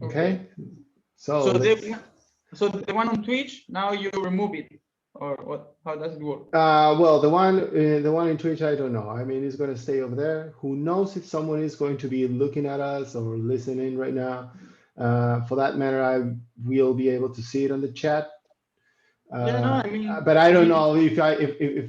Okay. So let's- the one on Twitch, now you remove it, or what? How does it work? well, the one in Twitch, I don't know. I mean, it's going to stay over there. Who knows if someone is going to be looking at us or listening right now? For that matter, I will be able to see it on the chat. Yeah, no, I mean, But I don't know if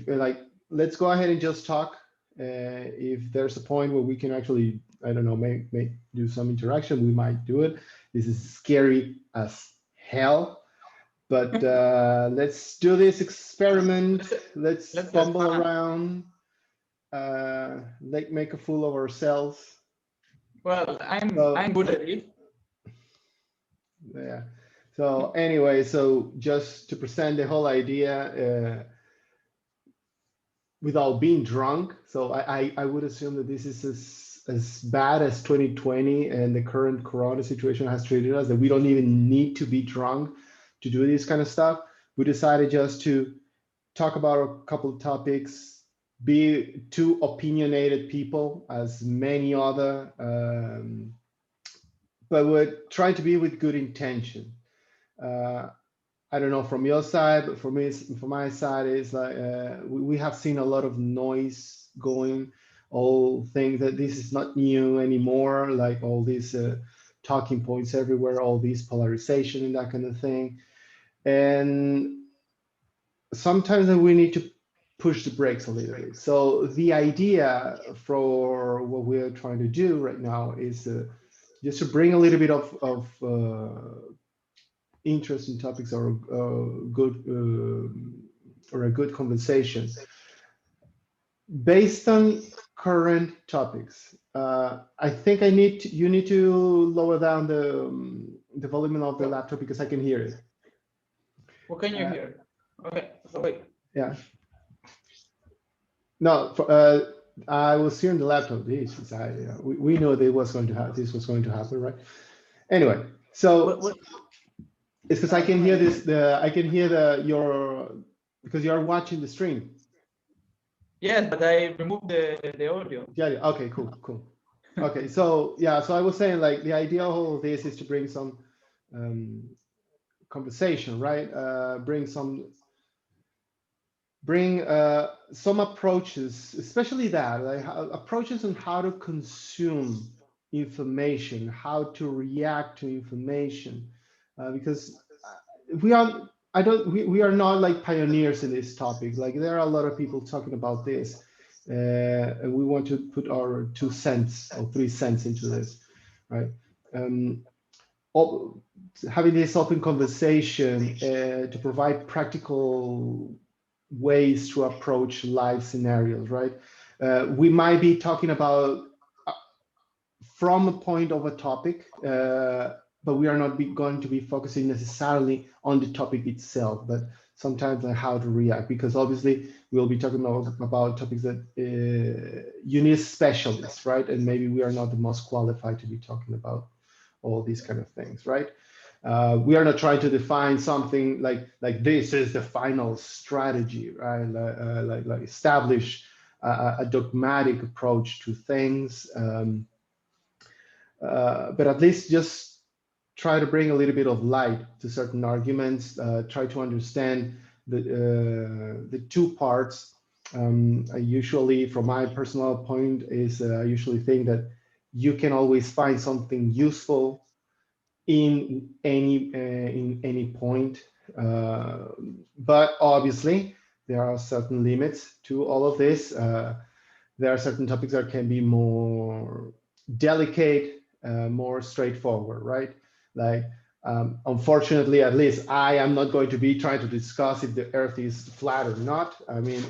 like, let's go ahead and just talk. If there's a point where we can actually, I don't know, make do some interaction, we might do it. This is scary as hell, but let's do this experiment. Let's fumble around. Make a fool of ourselves. Well, I'm good at it. Yeah. So anyway, so just to present the whole idea without being drunk. So I would assume that this is as bad as 2020 and the current Corona situation has treated us, that we don't even need to be drunk to do this kind of stuff. We decided just to talk about a couple of topics, be two opinionated people as many other, but we're trying to be with good intention. I don't know from your side, but for me, from my side, is like we have seen a lot of noise going, all things that this is not new anymore, like all these talking points everywhere, all these polarization and that kind of thing. And sometimes we need to push the brakes a little bit. So the idea for what we're trying to do right now is just to bring a little bit of interesting topics or a good conversation based on current topics. I think you need to lower down the volume of the laptop because I can hear it. What can you hear? Okay, so wait. Yeah. No, I was hearing the laptop. We know that this was going to happen, right? Anyway, so it's because I can hear this. I can hear because you are watching the stream. Yes, but I removed the audio. Yeah. Okay. Cool. Okay. So yeah. So I was saying, like, the idea of all of this is to bring some conversation, right? Bring some approaches, especially that, like, approaches on how to consume information, how to react to information, because we are not like pioneers in this topic. Like, there are a lot of people talking about this, and we want to put our 2 cents or 3 cents into this, right? Having this open conversation to provide practical ways to approach live scenarios, right? We might be talking about from a point of a topic, but we are not going to be focusing necessarily on the topic itself, but sometimes on how to react, because obviously we'll be talking about topics that you need specialists, right? And maybe we are not the most qualified to be talking about all these kind of things, right? We are not trying to define something like this is the final strategy, right? Like establish a dogmatic approach to things, but at least just try to bring a little bit of light to certain arguments. Try to understand the 2 parts. I usually, from my personal point, I usually think that you can always find something useful in any point, but obviously there are certain limits to all of this. There are certain topics that can be more delicate, more straightforward, right? Like, unfortunately, at least I am not going to be trying to discuss if the Earth is flat or not. I mean,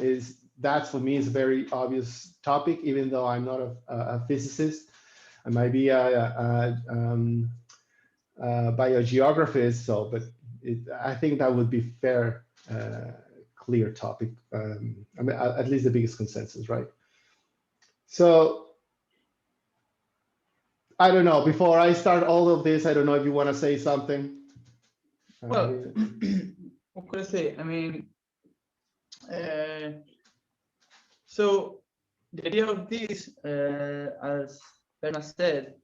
that for me is a very obvious topic, even though I'm not a physicist. I might be a biogeographist, but I think that would be fair, clear topic. I mean, at least the biggest consensus, right? So I don't know. Before I start all of this, I don't know if you want to say something. Well, what could I say? I mean, so the idea of this, as Bernard said,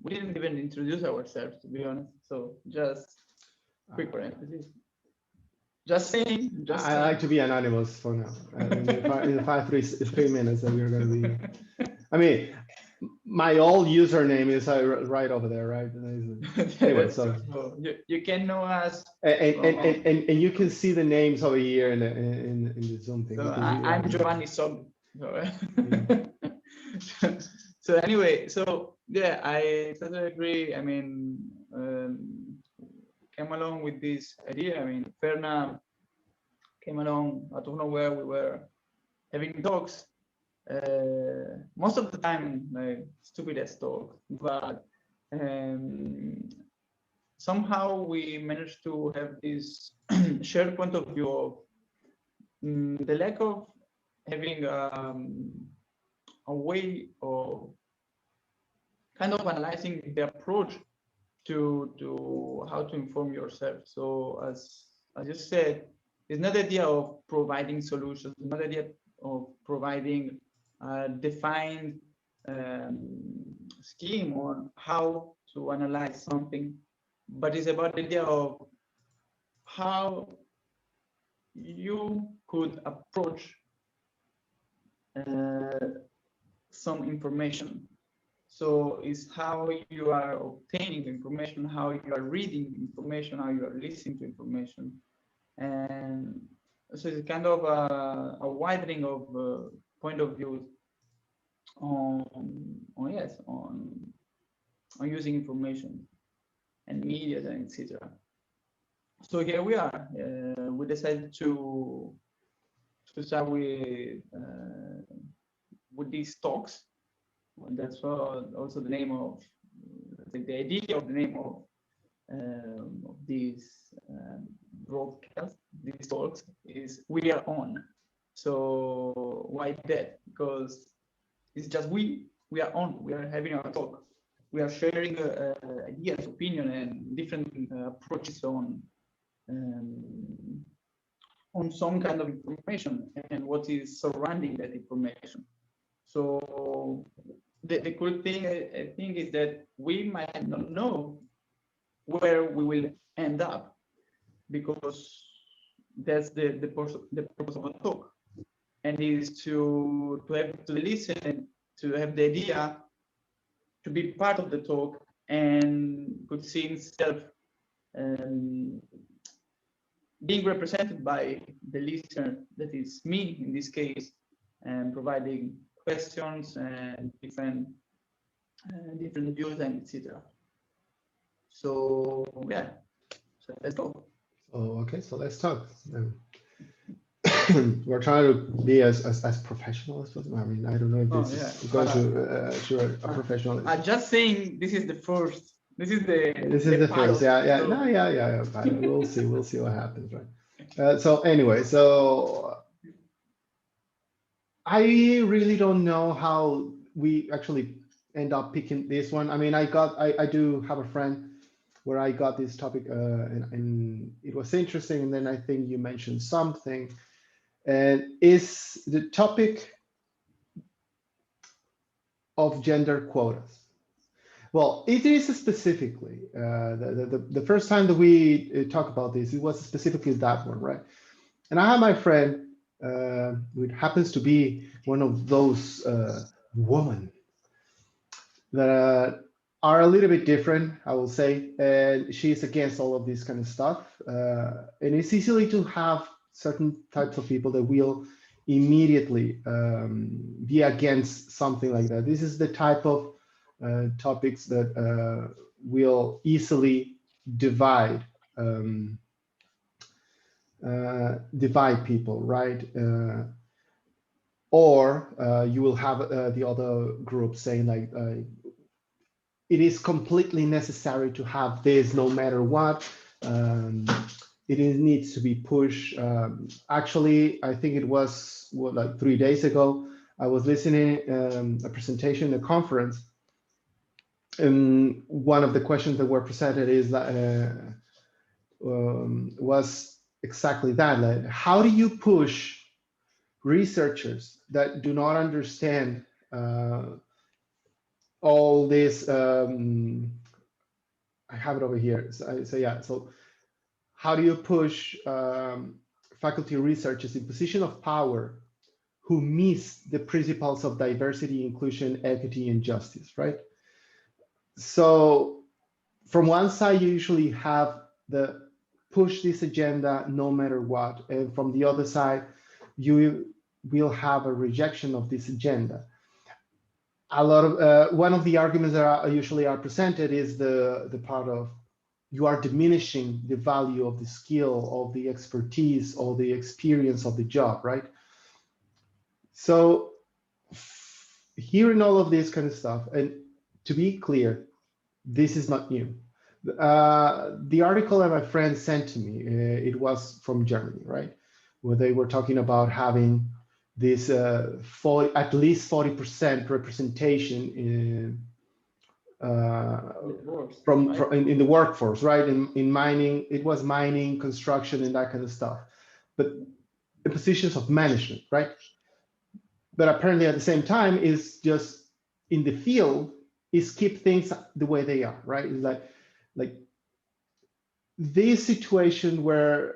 we didn't even introduce ourselves, to be honest. So just quick parenthesis. Just saying. I like to be anonymous for now. In the 3 minutes that we're going to be. I mean, my old username is right over there, right? Anyway, so you can know us. And you can see the names over here in the Zoom thing. So I'm Giovanni Sog. So anyway, so yeah, I totally agree. I mean, came along with this idea. I mean, Ferna came along out of nowhere. We were having talks. Most of the time, like stupid ass talk, but somehow we managed to have this shared point of view of the lack of having a way of kind of analyzing the approach to how to inform yourself. So as you said, it's not the idea of providing solutions, not the idea of providing a defined scheme on how to analyze something, but it's about the idea of how you could approach some information. So it's how you are obtaining information, how you are reading information, how you are listening to information. And so it's kind of a widening of point of view on using information and media and etc. So here we are. We decided to start with these talks. And that's also the name of the idea of the name of these broadcasts, these talks is we are on. So why that? Because it's just we are on. We are having our talk. We are sharing ideas, opinion, and different approaches on some kind of information and what is surrounding that information. So the cool thing I think is that we might not know where we will end up, because that's the purpose of a talk, and is to have to listen, to have the idea, to be part of the talk, and could see himself being represented by the listener, that is me in this case, and providing questions and different views and etc. So yeah, so let's go. Oh, okay, so let's talk. We're trying to be as professional as possible. I mean, I don't know if this is going to a professional. I'm just saying this is the first. This is the first. Yeah. So. No, yeah. We'll see what happens, right? So anyway, so I really don't know how we actually end up picking this one. I mean, I do have a friend where I got this topic and it was interesting. And then I think you mentioned something, and is the topic of gender quotas. Well, it is specifically the first time that we talk about this, it was specifically that one, right? And I have my friend, who happens to be one of those women that are a little bit different, I will say, and she's against all of this kind of stuff. And it's easily to have certain types of people that will immediately be against something like that. This is the type of topics that will easily divide people, right? Or you will have the other group saying like, it is completely necessary to have this no matter what. It needs to be pushed. Actually, I think it was like 3 days ago, I was listening a presentation, a conference, and one of the questions that were presented is that was exactly that. Like, how do you push researchers that do not understand all this I have it over here. So yeah, so how do you push faculty researchers in position of power who miss the principles of diversity, inclusion, equity, and justice, right? So from one side, you usually have the push this agenda no matter what. And from the other side, you will have a rejection of this agenda. A lot of one of the arguments that usually are presented is the part of you are diminishing the value of the skill, of the expertise, or the experience of the job, right? So hearing all of this kind of stuff, and to be clear, this is not new. The article that my friend sent to me, it was from Germany, right? Where they were talking about having this at least 40% representation in the workforce, right? In mining, it was mining, construction, and that kind of stuff. But in positions of management, right? But apparently at the same time is just in the field is keep things the way they are, right? It's like this situation where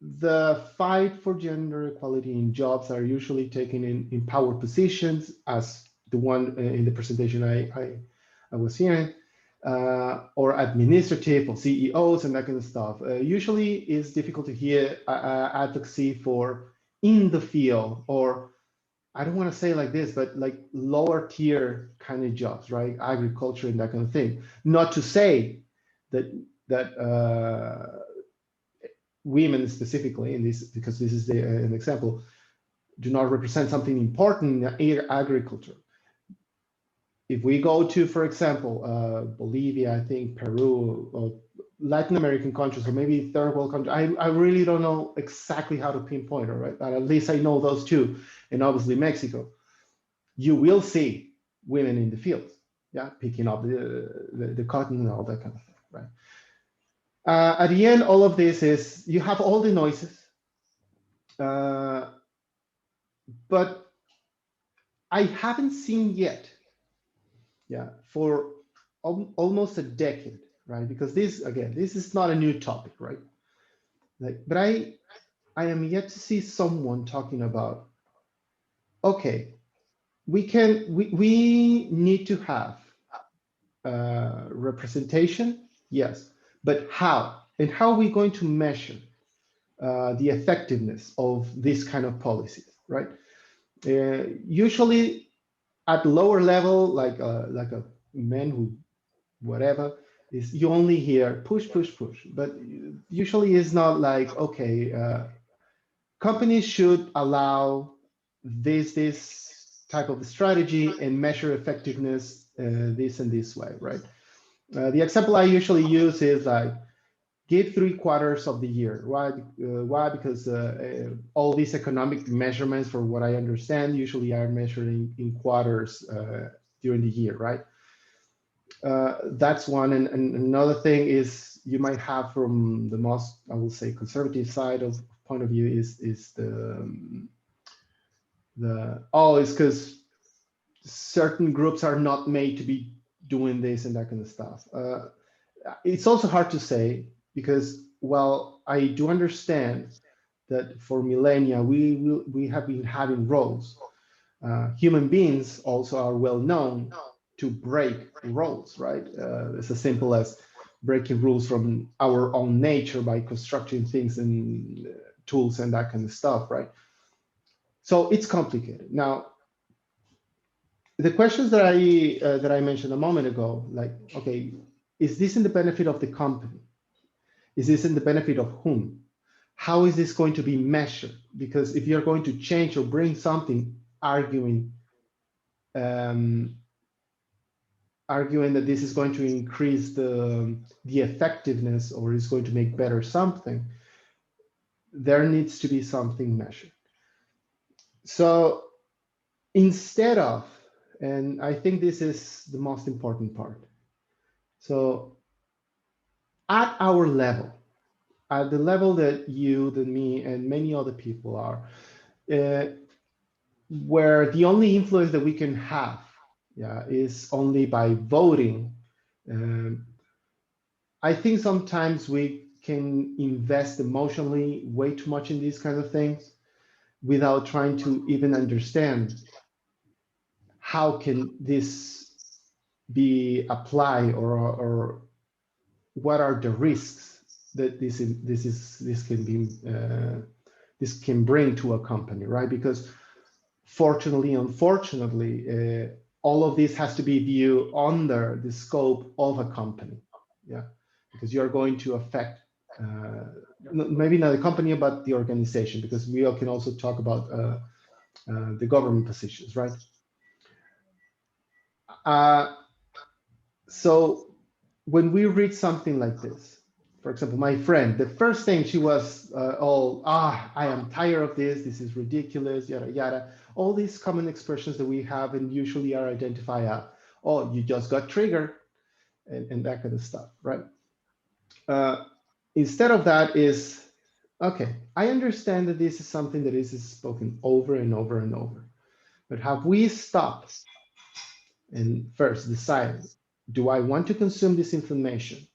the fight for gender equality in jobs are usually taken in power positions, as the one in the presentation I was hearing, or administrative or CEOs and that kind of stuff. Usually it's difficult to hear advocacy for in the field, or I don't want to say like this, but like lower tier kind of jobs, right? Agriculture and that kind of thing. Not to say that women specifically in this, because this is an example, do not represent something important in agriculture. If we go to, for example, Bolivia, I think Peru, or Latin American countries, or maybe third world countries, I really don't know exactly how to pinpoint it, right? But at least I know those two, and obviously Mexico. You will see women in the fields, yeah, picking up the cotton and all that kind of thing, right? At the end, all of this is you have all the noises, but I haven't seen yet, yeah, for almost a decade, right? Because this, again, this is not a new topic, right? Like, but I am yet to see someone talking about, okay, we need to have representation, yes, but how? And how are we going to measure the effectiveness of this kind of policies, right? Usually at lower level, like a man who, whatever, is you only hear push, push, push, but usually it's not like, okay, companies should allow this type of strategy and measure effectiveness this and this way, right? The example I usually use is like give 3/4 of the year. Why? Why? Because all these economic measurements, for what I understand, usually are measured in quarters during the year, right? That's one. And another thing is you might have from the most, I will say, conservative side of point of view is it's because certain groups are not made to be doing this and that kind of stuff. It's also hard to say because, well, I do understand that for millennia we have been having roles. Human beings also are well known to break roles, right? It's as simple as breaking rules from our own nature by constructing things and tools and that kind of stuff, right? So it's complicated. Now, the questions that I mentioned a moment ago, like, okay, is this in the benefit of the company? Is this in the benefit of whom? How is this going to be measured? Because if you're going to change or bring something, arguing that this is going to increase the effectiveness or is going to make better something, there needs to be something measured. So instead of, and I think this is the most important part. So at our level, at the level that you, that me, and many other people are, where the only influence that we can have, yeah, is only by voting. I think sometimes we can invest emotionally way too much in these kinds of things without trying to even understand how can this be applied, or what are the risks that this can bring to a company, right? Because fortunately, unfortunately, all of this has to be viewed under the scope of a company, yeah, because you're going to affect maybe not the company but the organization, because we can also talk about the government positions, right? Uh, so when we read something like this, for example, my friend, the first thing she was I am tired of this. This is ridiculous, yada, yada. All these common expressions that we have and usually are identified as, oh, you just got triggered, and that kind of stuff, right? Uh, Instead of that is, okay, I understand that this is something that is spoken over and over and over, but have we stopped and first decide, do I want to consume this information?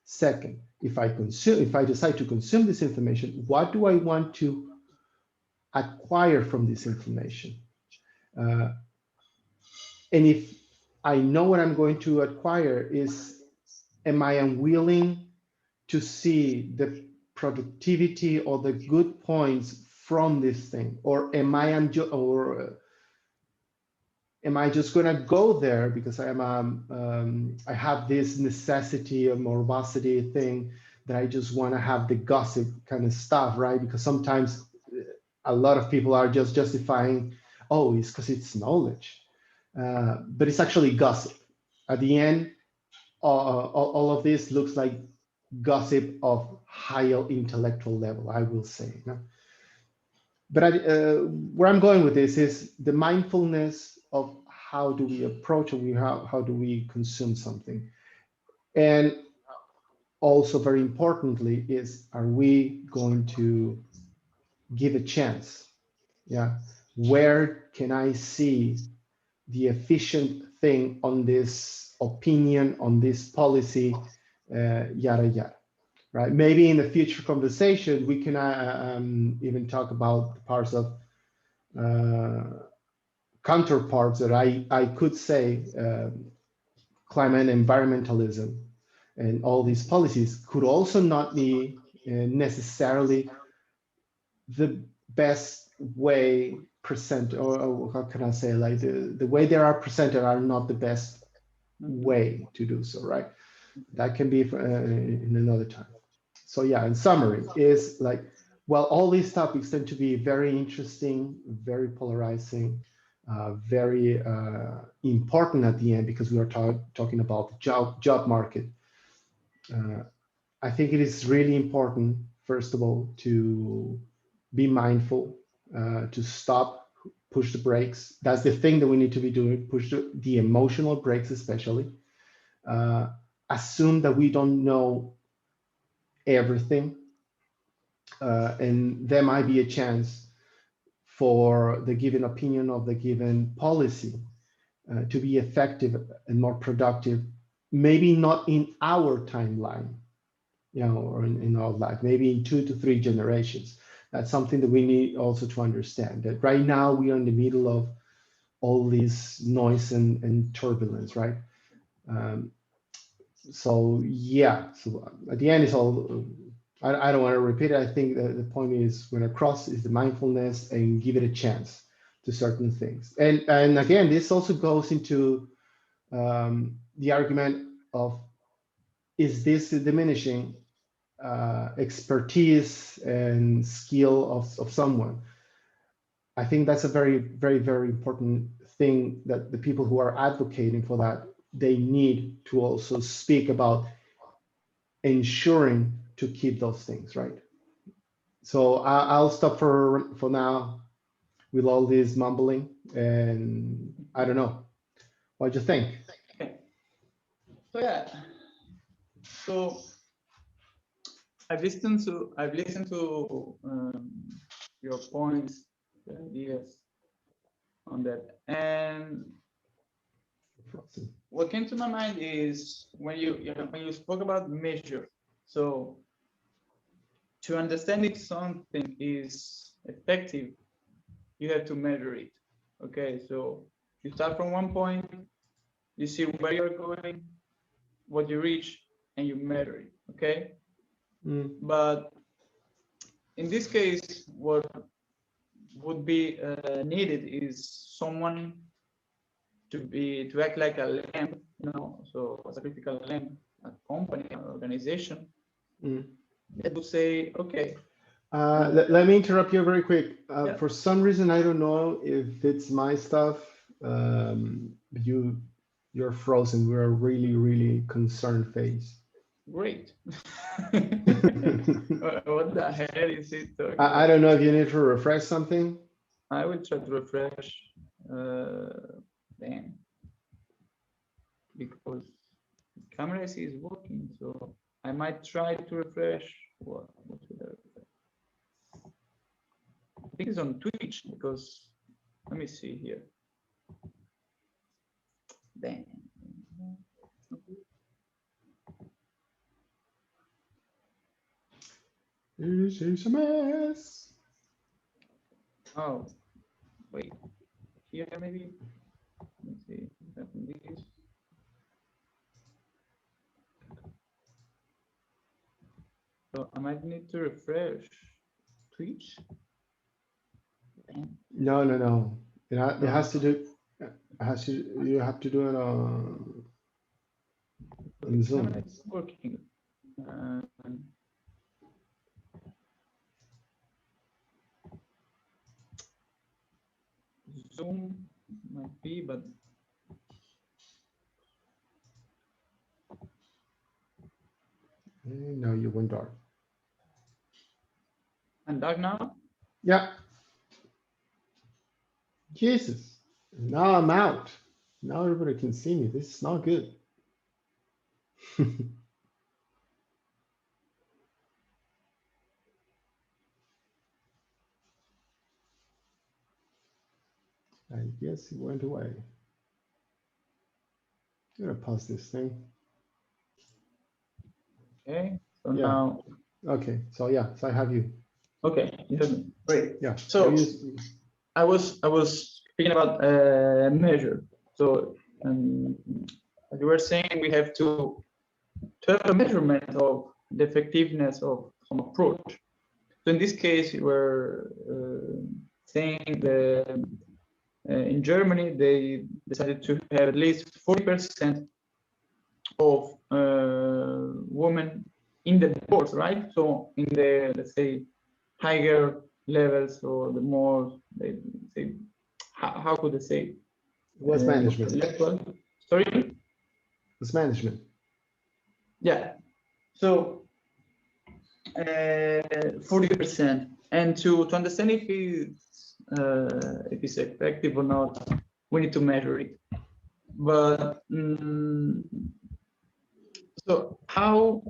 Second, if I decide to consume this information, what do I want to acquire from this information? Uh, and if I know what I'm going to acquire, am I unwilling to see the productivity or the good points from this thing, or am I just going to go there because I have this necessity or morbosity thing that I just want to have the gossip kind of stuff, right? Because sometimes a lot of people are just justifying, oh, it's because it's knowledge, but it's actually gossip. At the end, all of this looks like gossip of higher intellectual level, I will say. No? But where I'm going with this is the mindfulness of how do we approach and how do we consume something. And also very importantly is, are we going to give a chance? Yeah. Where can I see the efficient thing on this opinion, on this policy, yada, yada, right? Maybe in the future conversation, we can even talk about the parts of counterparts that I could say climate environmentalism and all these policies could also not be necessarily the best way present, or how can I say, like the way they are presented are not the best way to do so, right? That can be in another time. So yeah, in summary is like, well, all these topics tend to be very interesting, very polarizing, very important at the end, because we are talking about the job market. I think it is really important, first of all, to be mindful, to stop, push the brakes. That's the thing that we need to be doing, push the emotional brakes especially. Assume that we don't know everything, and there might be a chance for the given opinion of the given policy to be effective and more productive, maybe not in our timeline, or in our life, maybe in 2 to 3 generations. That's something that we need also to understand, that right now we are in the middle of all this noise and turbulence, right? So yeah, so at the end it's all, I don't want to repeat it. I think that the point is, when across is the mindfulness and give it a chance to certain things. And again, this also goes into the argument of, is this diminishing expertise and skill of someone? I think that's a very, very, very important thing, that the people who are advocating for that, they need to also speak about ensuring to keep those things, right? So I'll stop for now with all this mumbling, and I don't know, what do you think? Okay. So yeah, so I've listened to your points, the ideas on that, and frozen. What came to my mind is when you spoke about measure. So to understand if something is effective, you have to measure it. Okay, so you start from one point, you see where you're going, what you reach, and you measure it. Okay, but in this case, what would be needed is someone to act like a lamb, so as a critical lamb, a company, an organization that would say, okay. Let me interrupt you very quick. Yeah. For some reason, I don't know if it's my stuff. You're frozen. We're a really, really concerned face. Great. What the hell is it? I don't know if you need to refresh something. I will try to refresh. Damn. Because the camera is working, so I might try to refresh. What should I refresh? I think it's on Twitch because let me see here. Damn. This is a mess. Oh, wait. Here maybe. Let's see. This. So I might need to refresh Twitch. Damn. No. It has to do. You have to do it on Zoom. It's working. Zoom might be, but no, you went dark. and dark now. Yeah. Jesus. Now I'm out. Now everybody can see me. This is not good. I guess it went away. I'm gonna pause this thing. Okay. So Yeah. now. Okay. So yeah. So I have you. Okay. Great. Yeah. So I was speaking about measure. So as you were saying, we have to have a measurement of the effectiveness of some approach. So in this case, we're saying that in Germany they decided to have at least 40% of women in the boards, right? So in the, let's say, higher levels, or the more, they say, how could they say? What's management? Sorry? What's management? Yeah. So 40%, and to understand if it's effective or not, we need to measure it. But so how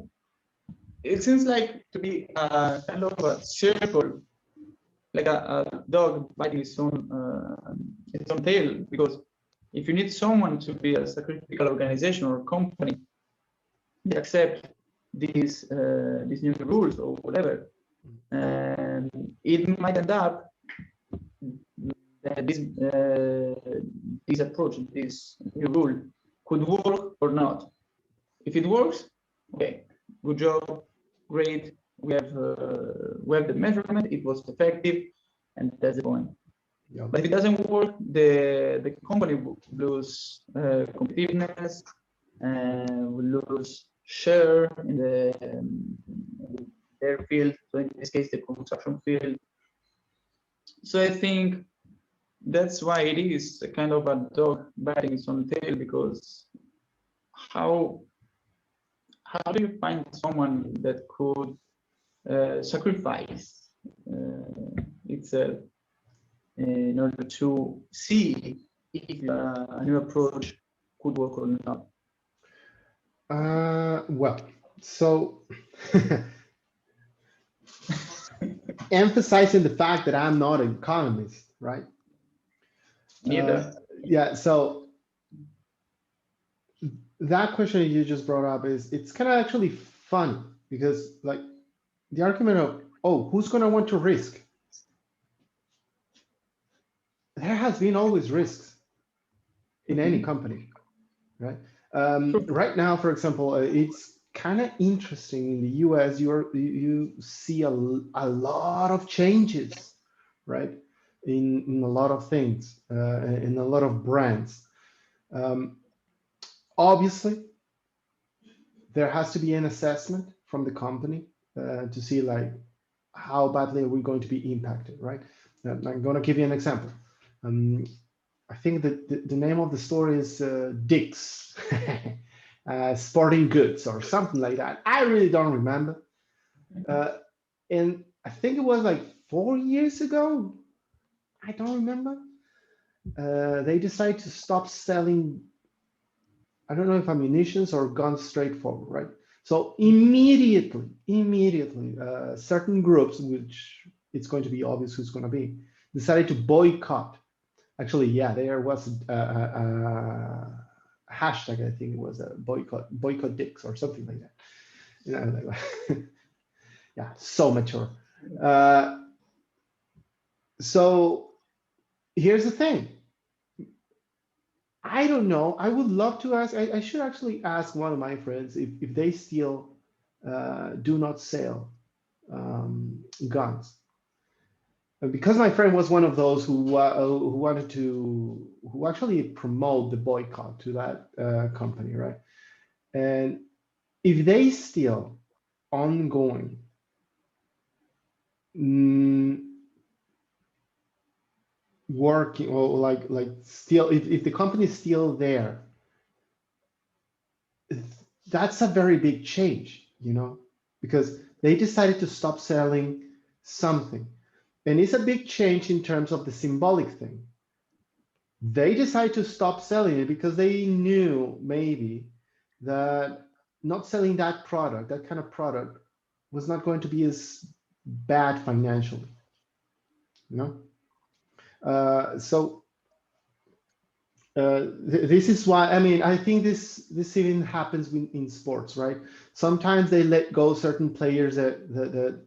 it seems like to be a kind of a circle, like a dog biting its own tail, because if you need someone to be a critical organization or company, they accept these new rules or whatever, and it might end up that this approach, this new rule, could work or not. If it works, okay, good job, great. We have the measurement. It was effective, and that's the point. Yeah. But if it doesn't work, the company will lose competitiveness, will lose share in their field. So in this case, the construction field. So I think that's why it is a kind of a dog biting its own tail, because how do you find someone that could sacrifice itself in order to see if a new approach could work or not? Well, so emphasizing the fact that I'm not an economist, right? Neither. Yeah, so that question that you just brought up is, it's kind of actually fun because like the argument of, oh, who's going to want to risk? There has been always risks in any Mhm. company, right? True. Right now, for example, it's kind of interesting in the US. You see a lot of changes, right? In a lot of things, in a lot of brands. Um, Obviously, there has to be an assessment from the company to see like how badly are we going to be impacted, right? I'm going to give you an example. Um, I think that the name of the store is Dick's Sporting Goods or something like that. I really don't remember. Uh, and I think it was like 4 years ago. I don't remember. They decided to stop selling, I don't know if ammunitions or guns straightforward, right? So immediately, certain groups, which it's going to be obvious who's going to be, decided to boycott. Actually, yeah, there was a hashtag. I think it was a boycott dicks or something like that. You know, like, yeah, so mature. Uh, so here's the thing. I don't know. I would love to ask. I should actually ask one of my friends if they still do not sell guns. Because my friend was one of those who wanted to who actually promote the boycott to that company, right? And if they still ongoing mm, working or like still if the company is still there, that's a very big change, you know, because they decided to stop selling something. And it's a big change in terms of the symbolic thing. They decided to stop selling it because they knew maybe that not selling that product, that kind of product, was not going to be as bad financially, you know. So this is why I mean I think this even happens in sports, right? Sometimes they let go certain players that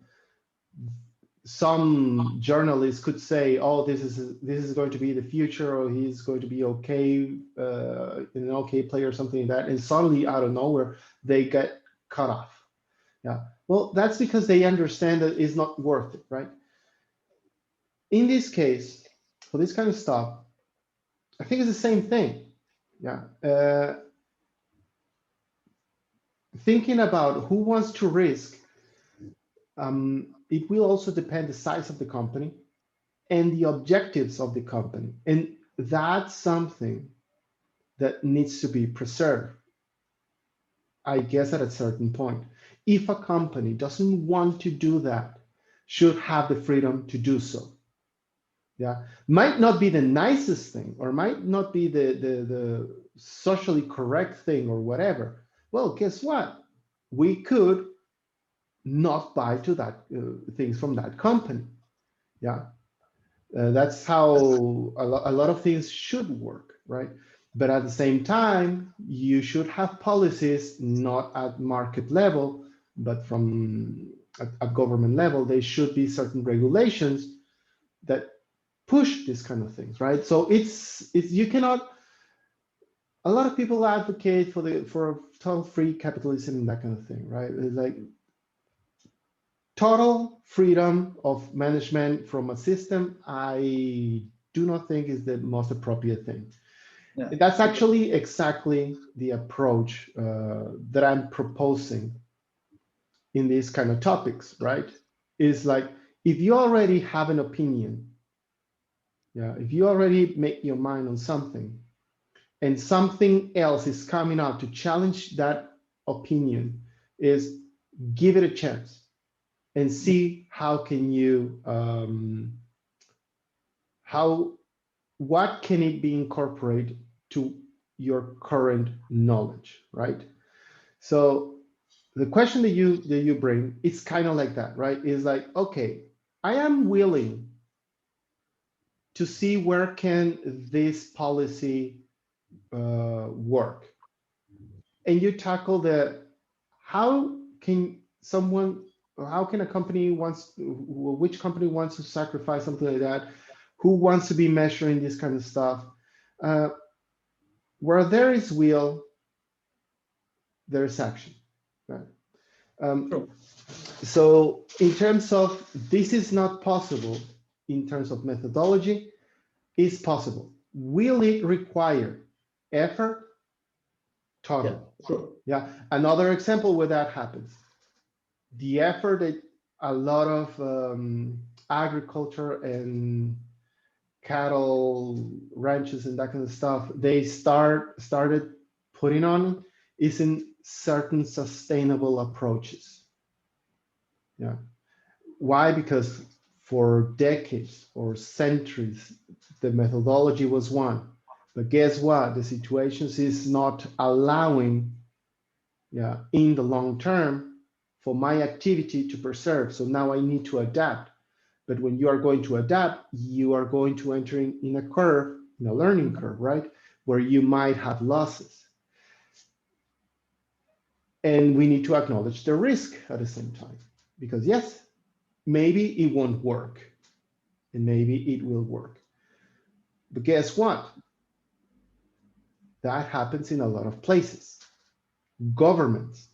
some journalists could say, "Oh, this is going to be the future, or he's going to be okay, an okay player, or something like that," and suddenly out of nowhere they get cut off. Yeah, well, that's because they understand that it's not worth it, right? In this case, for this kind of stuff, I think it's the same thing. Yeah, thinking about who wants to risk, it will also depend the size of the company and the objectives of the company, and that's something that needs to be preserved, I guess, at a certain point. If a company doesn't want to do that, should have the freedom to do so. Yeah, might not be the nicest thing, or might not be the socially correct thing, or whatever. Well, guess what? We could not buy to that things from that company. Yeah, that's how a lot of things should work, right? But at the same time, you should have policies not at market level, but from at government level. There should be certain regulations that push these kind of things, right? So it's you cannot. A lot of people advocate for total free capitalism and that kind of thing, right? It's like total freedom of management from a system, I do not think is the most appropriate thing. Yeah. That's actually exactly the approach that I'm proposing in these kind of topics, right? Is like, if you already have an opinion, yeah, if you already make your mind on something, and something else is coming out to challenge that opinion, is give it a chance and see how can you how what can it be incorporated to your current knowledge, right? So the question that you bring, it's kind of like that, right? Is like, okay, I am willing to see where can this policy work. and you tackle the how can someone, how can a company wants, which company wants to sacrifice something like that? Who wants to be measuring this kind of stuff? Uh, where there is will, there is action, right? True. So in terms of this is not possible, in terms of methodology, is possible. Will it require effort? Totally. Yeah, true. Yeah. Another example where that happens, the effort that a lot of agriculture and cattle ranches and that kind of stuff they started putting on is in certain sustainable approaches. Yeah. Why? Because for decades or centuries, the methodology was one. But guess what? The situation is not allowing, yeah, in the long term for my activity to preserve. So now I need to adapt. But when you are going to adapt, you are going to enter in a curve, in a learning curve, right? Where you might have losses. And we need to acknowledge the risk at the same time. Because yes, maybe it won't work. And maybe it will work. But guess what? That happens in a lot of places. Governments,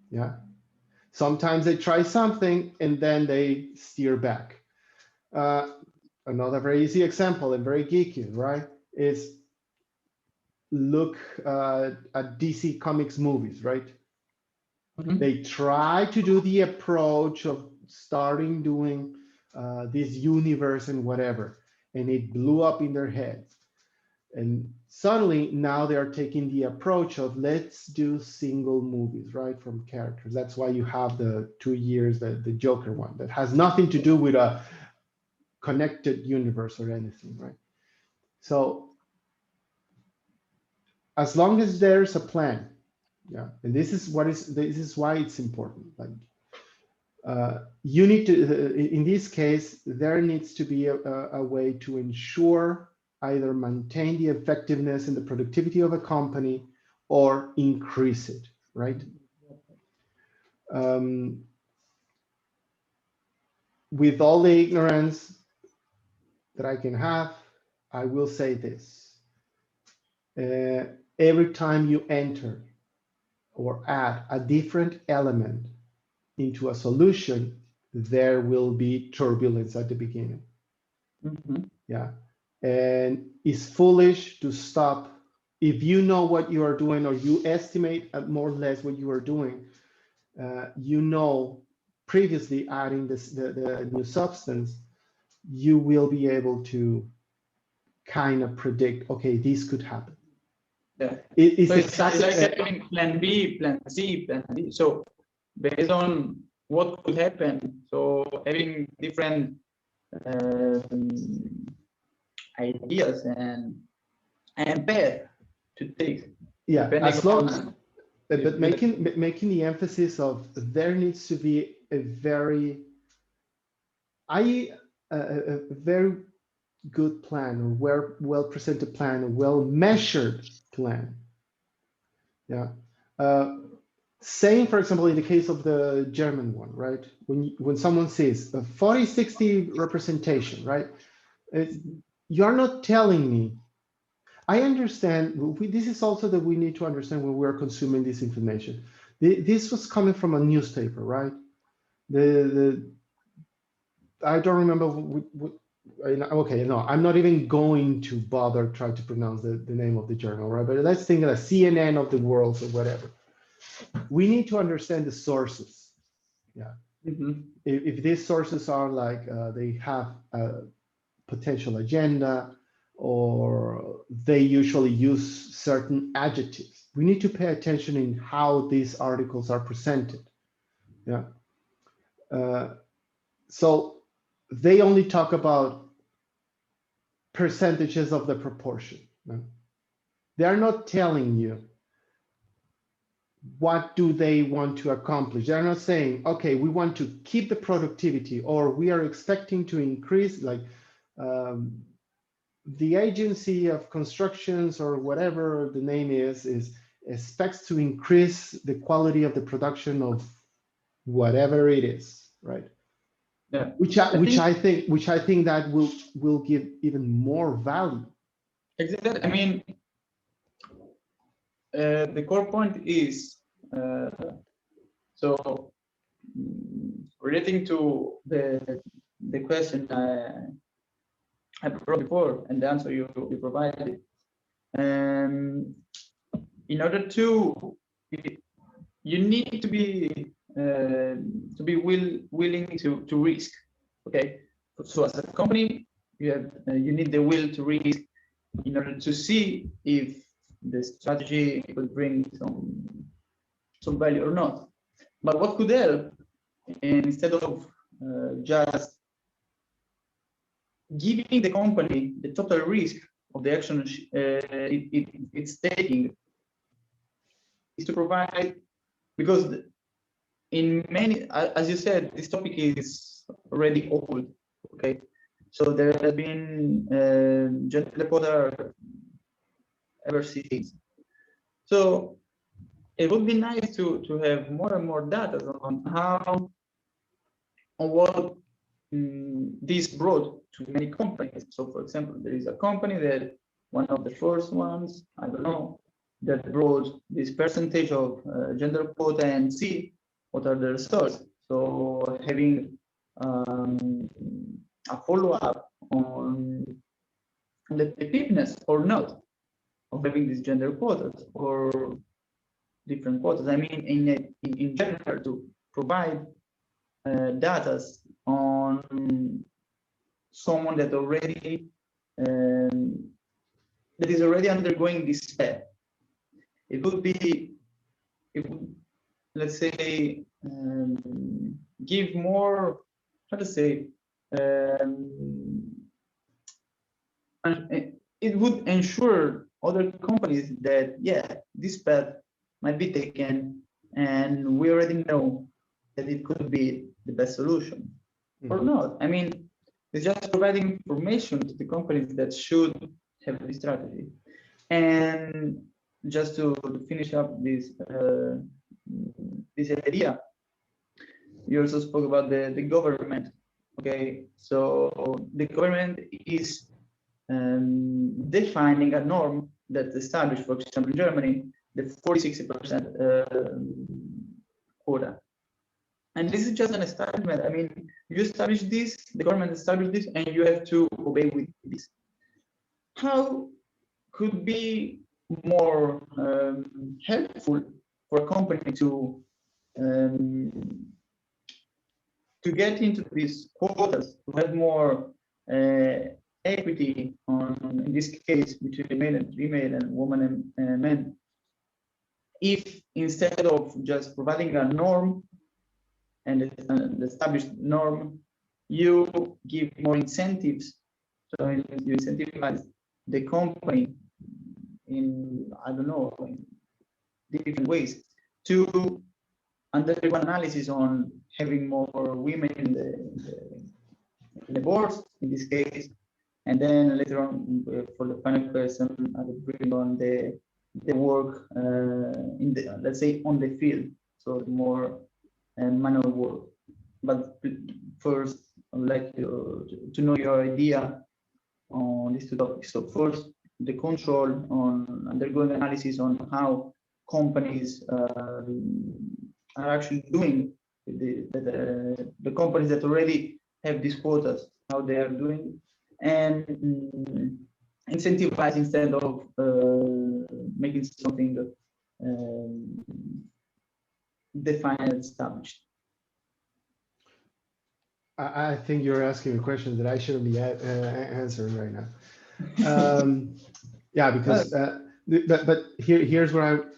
yeah. Sometimes they try something and then they steer back. Uh, Another very easy example and very geeky, right, is look at DC Comics movies, right? Mhm. They try to do the approach of starting doing this universe and whatever, and it blew up in their heads. And suddenly now they are taking the approach of let's do single movies, right, from characters. That's why you have the 2 years, the Joker one, that has nothing to do with a connected universe or anything, right? So as long as there's a plan, yeah, and this is why it's important. Like you need to, in this case, there needs to be a way to ensure either maintain the effectiveness and the productivity of a company or increase it, right? Um, with all the ignorance that I can have, I will say this. Every time you enter or add a different element into a solution, there will be turbulence at the beginning. Mhm. Yeah. And it's foolish to stop. If you know what you are doing or you estimate more or less what you are doing, you know previously adding the new substance, you will be able to kind of predict, okay, this could happen. Yeah. It's So it's exactly, like having plan B, plan C, plan D. So based on what could happen, so having different um, ideas and path to take yeah, depending as long, on but making the emphasis of there needs to be a very, a very good plan, or well presented plan, a well measured plan. Yeah. Same, for example, in the case of the German one, right? When someone says a 40-60 representation, right? It's, you're not telling me. I understand. This is also that we need to understand when we're consuming this information. This was coming from a newspaper, right? The I don't remember okay, no, I'm not even going to bother trying to pronounce the name of the journal, right? But let's think of a CNN of the world or whatever. We need to understand the sources. Yeah. Mhm. If these sources are like they have a potential agenda or they usually use certain adjectives, we need to pay attention in how these articles are presented. Yeah. So they only talk about percentages of the proportion. No? They are not telling you what do they want to accomplish. They're not saying, okay, we want to keep the productivity or we are expecting to increase, like the agency of constructions or whatever the name is expects to increase the quality of the production of whatever it is, right? Yeah. Which I think that will give even more value. Exactly. I mean, the core point is so relating to the question I brought before and the answer you provided. In order to, you need to be willing to risk. Okay, so as a company, you need the will to risk in order to see if the strategy could bring some value or not. But what could help, instead of just giving the company the total risk of the action it's taking, is to provide, because in many, as you said, this topic is already old. Okay, so there have been gender quota ever since. So it would be nice to have more and more data on how, on what this brought to many companies. So for example, there is a company that one of the first ones, I don't know, that brought this percentage of gender quota and see what are the results. So having a follow-up on the effectiveness or not of having these gender quotas or different quotas. I mean, in general, to provide data on someone that already that is already undergoing this step. It would be, let's say, give more, how to say, it would ensure other companies that, yeah, this path might be taken, and we already know that it could be the best solution or not. I mean, it's just providing information to the companies that should have this strategy. And just to finish up this this idea, you also spoke about the government. Okay, so the government is defining a norm that established, for example, in Germany, the 40-60% quota. And this is just an establishment. I mean, you establish this, the government established this, and you have to obey with this. How could be more helpful for a company to get into these quotas, to have more equity on, in this case, between male and female and woman and men, if instead of just providing a norm and an established norm, you give more incentives. So you incentivize the company in, I don't know, in different ways to undergo analysis on having more women in the boards, in this case, and then later on, for the final question, I will bring on the work in the, let's say, on the field, so more manual work. But first, I would like to know your idea on these two topics. So first, the control on undergoing analysis on how companies are actually doing the companies that already have these quotas, how they are doing, and incentivize instead of making something defined and established. I think you're asking a question that I shouldn't be answering right now. Yeah, because but here's where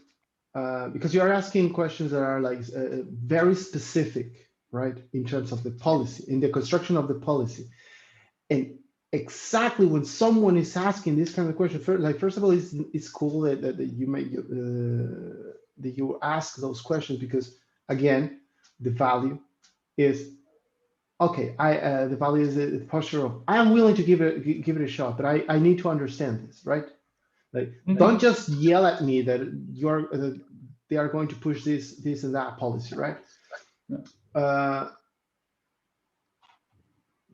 because you are asking questions that are like very specific, right, in terms of the policy, in the construction of the policy. And exactly when someone is asking this kind of question, first of all, it's cool that you make that you ask those questions, because again, the value is okay. The value is the posture of I am willing to give it a shot, but I need to understand this, right? Like, Mhm. don't just yell at me that they are going to push this and that policy, right? Yeah.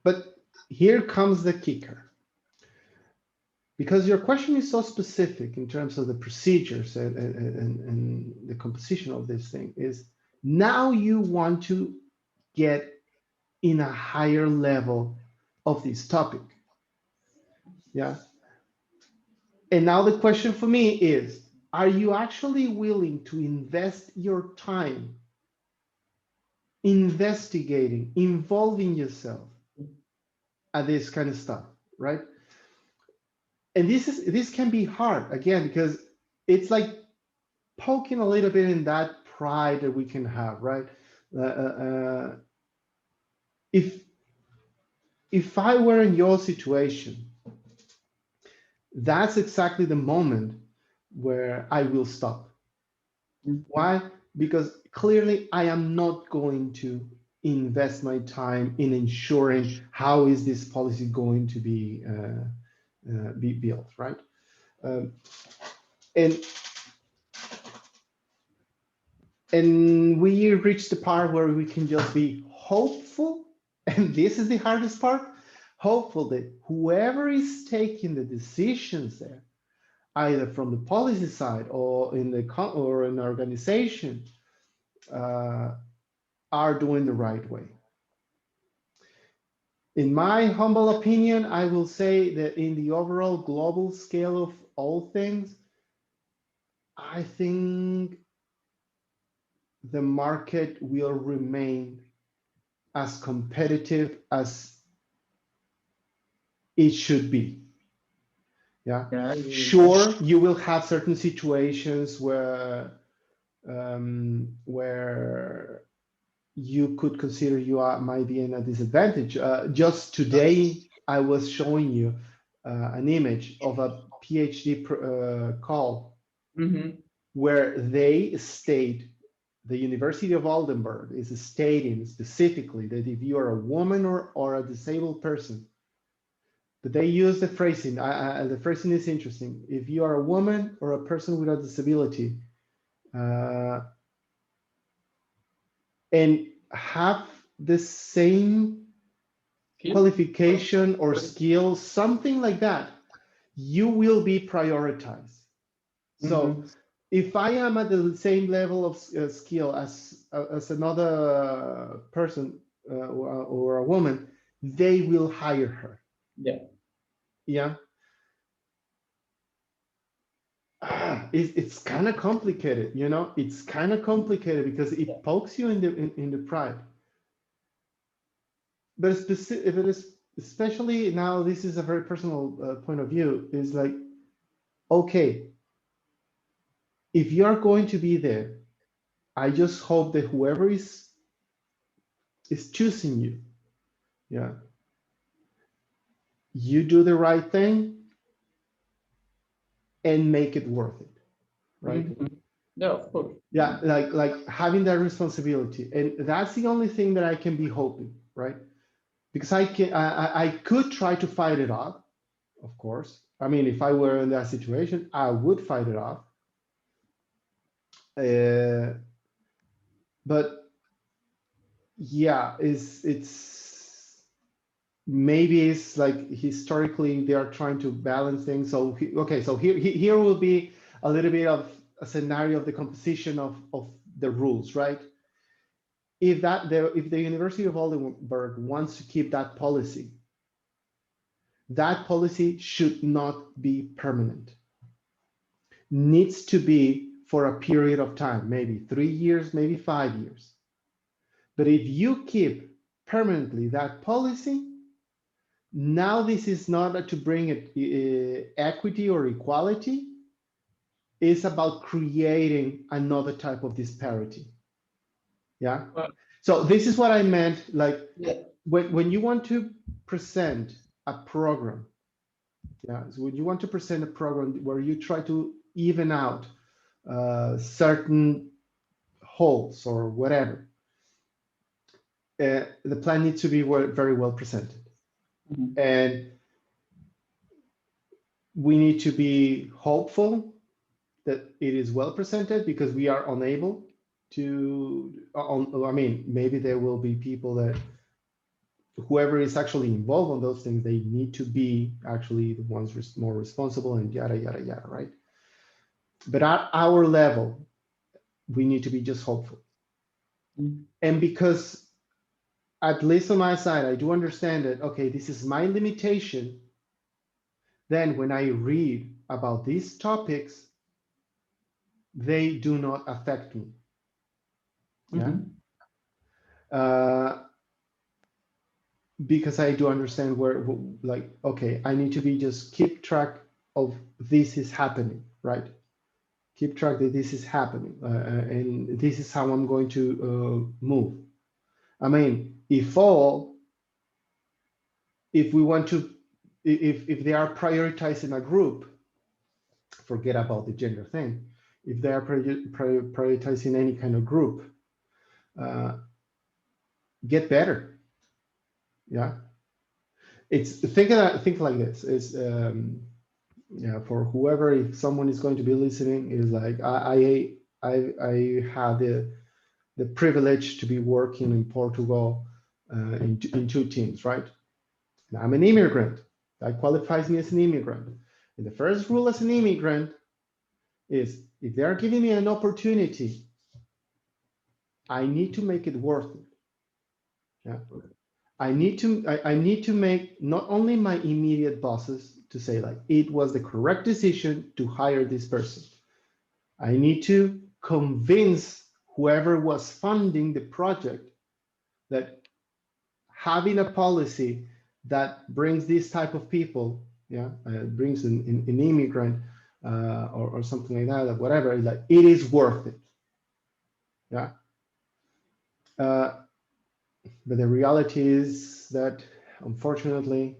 But here comes the kicker. Because your question is so specific in terms of the procedures and the composition of this thing, is now you want to get in a higher level of this topic. Yeah. And now the question for me is, are you actually willing to invest your time investigating, involving yourself at this kind of stuff, right? And this can be hard, again, because it's like poking a little bit in that pride that we can have, right? If I were in your situation, that's exactly the moment where I will stop. Why? Because clearly I am not going to invest my time in ensuring how is this policy going to be built, right? Um, and we reach the part where we can just be hopeful, and this is the hardest part, hopeful that whoever is taking the decisions there, either from the policy side or in an organization, are doing the right way. In my humble opinion, I will say that in the overall global scale of all things, I think the market will remain as competitive as it should be. Yeah. Yeah. Sure, you will have certain situations where you could consider might be in a disadvantage. Just today, I was showing you an image of a PhD call Mm-hmm. where they state, the University of Oldenburg is stating specifically that if you are a woman or a disabled person, but they use the phrasing, the phrasing is interesting. If you are a woman or a person with a disability, and have the same qualification or skill, something like that, you will be prioritized. So if I am at the same level of skill as another person or a woman, they will hire her. Yeah. Yeah. It's kind of complicated, you know. It's kind of complicated because it pokes you in the pride. But especially now, this is a very personal point of view. Is like, okay, if you are going to be there, I just hope that whoever is choosing you, yeah, you do the right thing and make it worth it, right? Yeah, of course. Yeah, like having that responsibility, and that's the only thing that I can be hoping, right? Because I could try to fight it off, of course. I mean, if I were in that situation, I would fight it off. But yeah, it's maybe it's like historically they are trying to balance things. So okay, so here will be a little bit of a scenario of the composition of the rules, right? If the University of Oldenburg wants to keep that policy should not be permanent. Needs to be for a period of time, maybe 3 years, maybe 5 years. But if you keep permanently that policy, now this is not to bring equity or equality. It's about creating another type of disparity. Yeah. So this is what I meant. Like, when you want to present a program, yeah, so when you want to present a program where you try to even out certain holes or whatever, the plan needs to be very well presented. And We need to be hopeful that it is well presented, because we are unable to, I mean, maybe there will be people that, whoever is actually involved on those things, they need to be actually the ones more responsible, and yada, yada, yada, right? But at our level, we need to be just hopeful. And because, at least on my side, I do understand that, okay, this is my limitation, then when I read about these topics, they do not affect me. Yeah. Because I do understand where, like, okay, I need to be just keep track of this is happening, right? Keep track that this is happening, and this is how I'm going to move. I mean, if we want to, if they are prioritizing a group, forget about the gender thing. If they are prioritizing any kind of group, get better. Yeah. It's think like this. Is yeah, for whoever, if someone is going to be listening, is like, I had the privilege to be working in Portugal in two teams, right? And I'm an immigrant. That qualifies me as an immigrant. And the first rule as an immigrant is, if they are giving me an opportunity, I need to make it worth it. Yeah. I need to make not only my immediate bosses to say, like, it was the correct decision to hire this person. I need to convince whoever was funding the project that having a policy that brings this type of people, yeah, brings an immigrant or something like that, or whatever, like, it is worth it. Yeah. But the reality is that, unfortunately,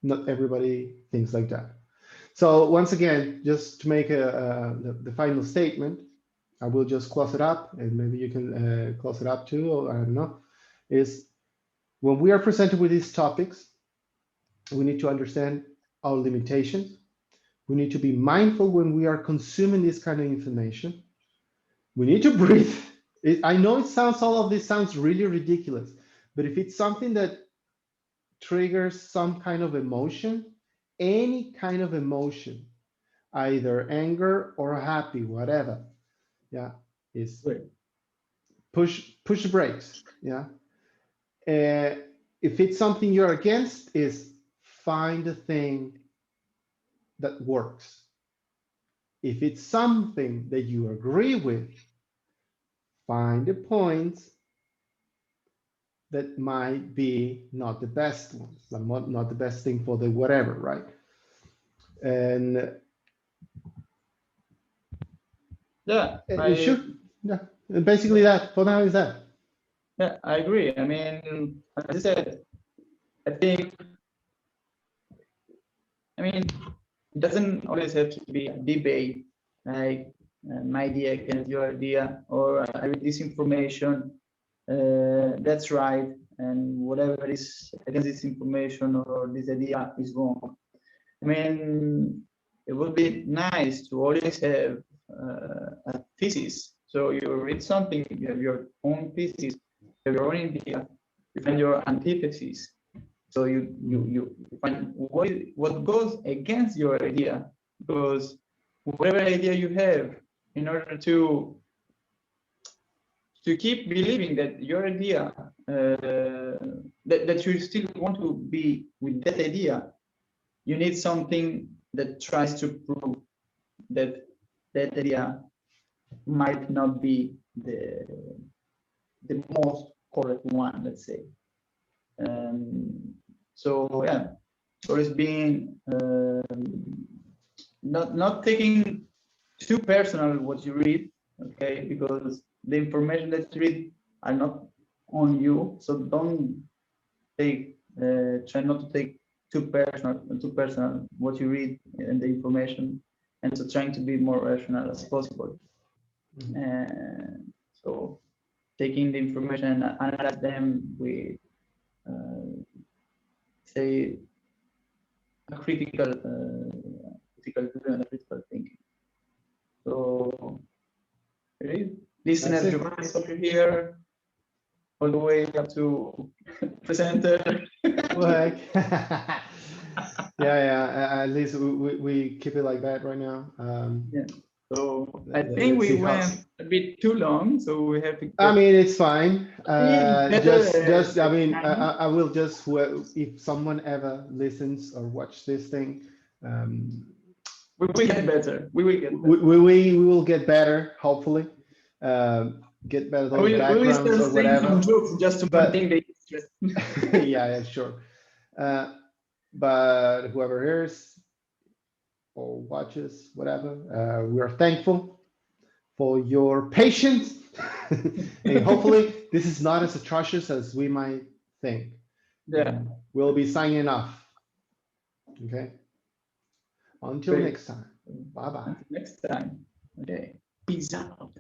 not everybody thinks like that. So once again, just to make the final statement, I will just close it up, and maybe you can close it up too, or I don't know, is when we are presented with these topics, we need to understand our limitations. We need to be mindful when we are consuming this kind of information. We need to breathe. I know all of this sounds really ridiculous, but if it's something that triggers some kind of emotion, any kind of emotion, either anger or happy, whatever, yeah, is push the brakes. Yeah. If it's something you're against, is find a thing that works. If it's something that you agree with, find the points that might be not the best ones, not the best thing for the whatever, right? And Yeah, it should, yeah, basically that for now is that. Yeah, I agree. I mean, as I said, I think, I mean, it doesn't always have to be a debate, like my idea against your idea, or I read this information, that's right, and whatever is against this information or this idea is wrong. I mean, it would be nice to always have a thesis. So you read something, you have your own thesis, you have your own idea, you find your antithesis. So you find what goes against your idea, because whatever idea you have, in order to keep believing that your idea, that you still want to be with that idea, you need something that tries to prove that that idea might not be the most correct one, let's say. So yeah, always being not taking too personal what you read, okay? Because the information that you read are not on you, so don't take try not to take too personal what you read and the information, and so trying to be more rational as possible. And so taking the information and analyze them with say a critical critical to do analytical thinking. So, really, listeners, That's it. you guys over here, all the way up to presenter. Well, yeah. At least we keep it like that right now. Yeah. So I think Let's we see how. went a bit too long, so we have to I get mean, it's fine. Just. I mean, time. I will just. If someone ever listens or watch this thing, We will get better. We will get better. we will get better. Hopefully, get better those We will backgrounds start or saying whatever. some jokes just to But maintain the interest. yeah, sure. But whoever hears or watches, whatever, we are thankful for your patience. And hopefully this is not as atrocious as we might think. Yeah. We'll be signing off. Okay. Until Great. next time. Bye-bye. Until next time. Okay. Peace out.